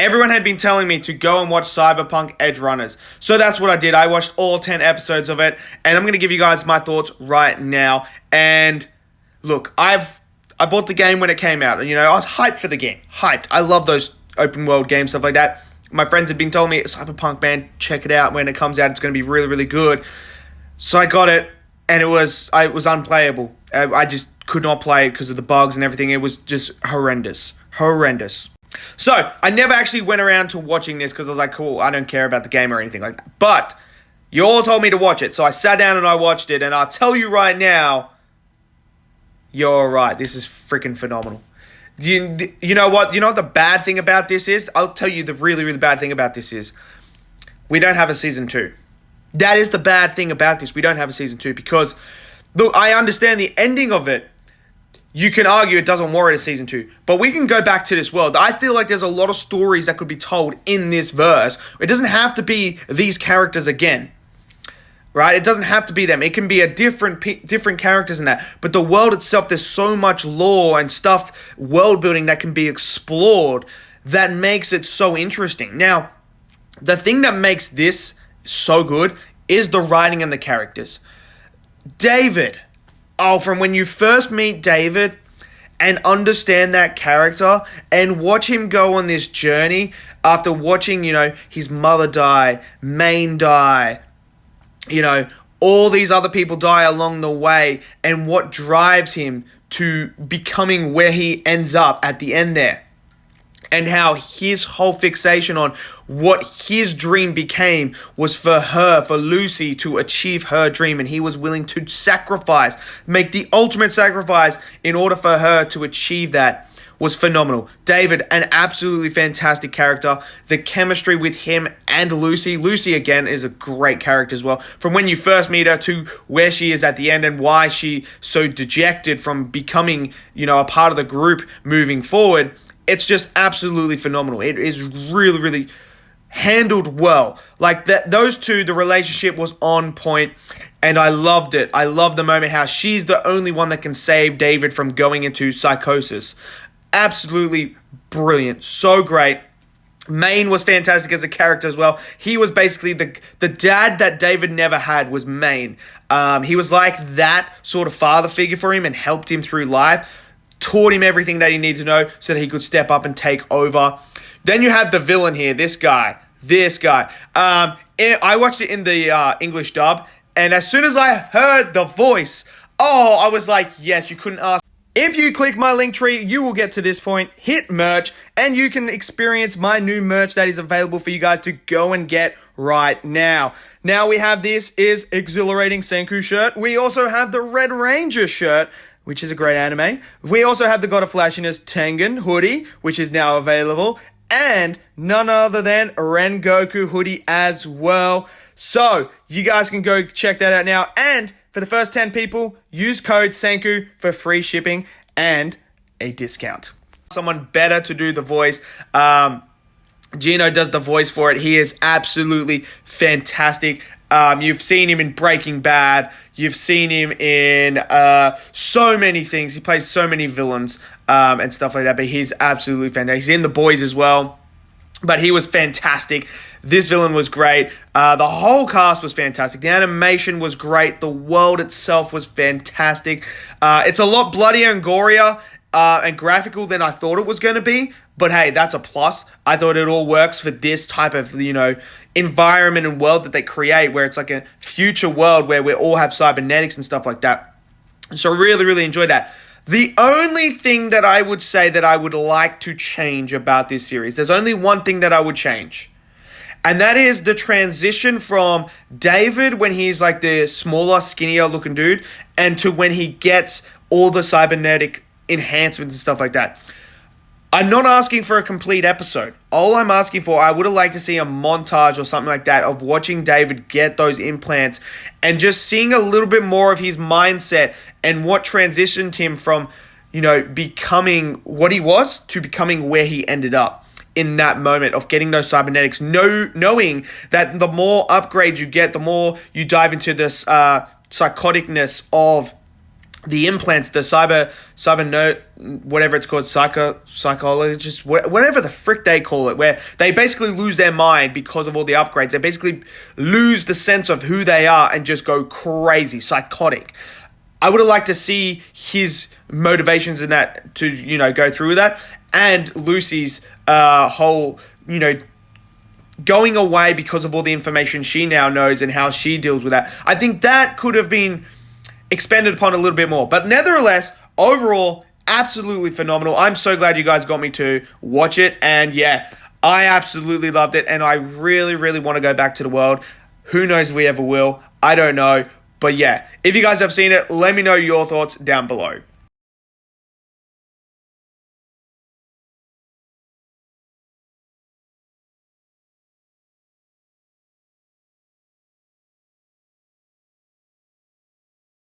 Everyone had been telling me to go and watch Cyberpunk Edgerunners. So that's what I did. I watched all 10 episodes of it, and I'm going to give you guys my thoughts right now. And look, I bought the game when it came out. You know, I was hyped for the game. Hyped. I love those open world games, stuff like that. My friends had been telling me, Cyberpunk, man, check it out. When it comes out, it's going to be really, really good. So I got it, and it was unplayable. I just could not play it because of the bugs and everything. It was just horrendous. So, I never actually went around to watching this because I was like, cool, I don't care about the game or anything like that. But, you all told me to watch it, so I sat down and I watched it, and I'll tell you right now, you're right, this is freaking phenomenal. You know what? You know what the bad thing about this is? I'll tell you the really, really bad thing about this is, we don't have a Season 2. That is the bad thing about this. We don't have a Season 2 because, look, I understand the ending of it. You can argue it doesn't warrant a Season 2, but we can go back to this world. I feel like there's a lot of stories that could be told in this verse. It doesn't have to be these characters again, right? It doesn't have to be them. It can be a different characters in that. But the world itself, there's so much lore and stuff, world building that can be explored that makes it so interesting. Now, the thing that makes this so good is the writing and the characters. David. Oh, from when you first meet David and understand that character and watch him go on this journey after watching, you know, his mother die, Maine die, you know, all these other people die along the way, and what drives him to becoming where he ends up at the end there. And how his whole fixation on what his dream became was for her, for Lucy, to achieve her dream. And he was willing to sacrifice, make the ultimate sacrifice in order for her to achieve that, was phenomenal. David, an absolutely fantastic character. The chemistry with him and Lucy. Lucy, again, is a great character as well. From when you first meet her to where she is at the end and why she's so dejected from becoming, you know, a part of the group moving forward. It's just absolutely phenomenal. It is really, really handled well. Like those two, the relationship was on point, and I loved it. I love the moment how she's the only one that can save David from going into psychosis. Absolutely brilliant. So great. Maine was fantastic as a character as well. He was basically the dad that David never had was Maine. He was like that sort of father figure for him and helped him through life. Taught him everything that he needed to know so that he could step up and take over. Then you have the villain here, this guy. I watched it in the English dub, and as soon as I heard the voice, I was like, yes, you couldn't ask. If you click my link tree, you will get to this point, hit merch, and you can experience my new merch that is available for you guys to go and get right now. Now we have this is Exhilarating Senku shirt. We also have the Red Ranger shirt, which is a great anime. We also have the God of Flashiness Tengen hoodie, which is now available, and none other than Rengoku hoodie as well. So, you guys can go check that out now, and for the first 10 people, use code Senku for free shipping and a discount. Someone better to do the voice. Gino does the voice for it. He is absolutely fantastic. You've seen him in Breaking Bad. You've seen him in so many things. He plays so many villains and stuff like that. But he's absolutely fantastic. He's in The Boys as well. But he was fantastic. This villain was great. The whole cast was fantastic. The animation was great. The world itself was fantastic. It's a lot bloodier and gorier and graphical than I thought it was going to be. But hey, that's a plus. I thought it all works for this type of, you know, environment and world that they create, where it's like a future world where we all have cybernetics and stuff like that. So really, really enjoyed that. The only thing that I would say that I would like to change about this series, there's only one thing that I would change. And that is the transition from David when he's like the smaller, skinnier looking dude, and to when he gets all the cybernetic enhancements and stuff like that. I'm not asking for a complete episode. All I'm asking for, I would have liked to see a montage or something like that of watching David get those implants and just seeing a little bit more of his mindset and what transitioned him from, you know, becoming what he was to becoming where he ended up in that moment of getting those cybernetics, knowing that the more upgrades you get, the more you dive into this psychoticness of the implants, the cyber note, whatever it's called, psychologist, whatever the frick they call it, where they basically lose their mind because of all the upgrades. They basically lose the sense of who they are and just go crazy, psychotic. I would have liked to see his motivations in that to, go through with that, and Lucy's whole, going away because of all the information she now knows and how she deals with that. I think that could have been expanded upon a little bit more. But nevertheless, overall, absolutely phenomenal. I'm so glad you guys got me to watch it. And yeah, I absolutely loved it. And I really, really want to go back to the world. Who knows if we ever will? I don't know. But yeah, if you guys have seen it, let me know your thoughts down below.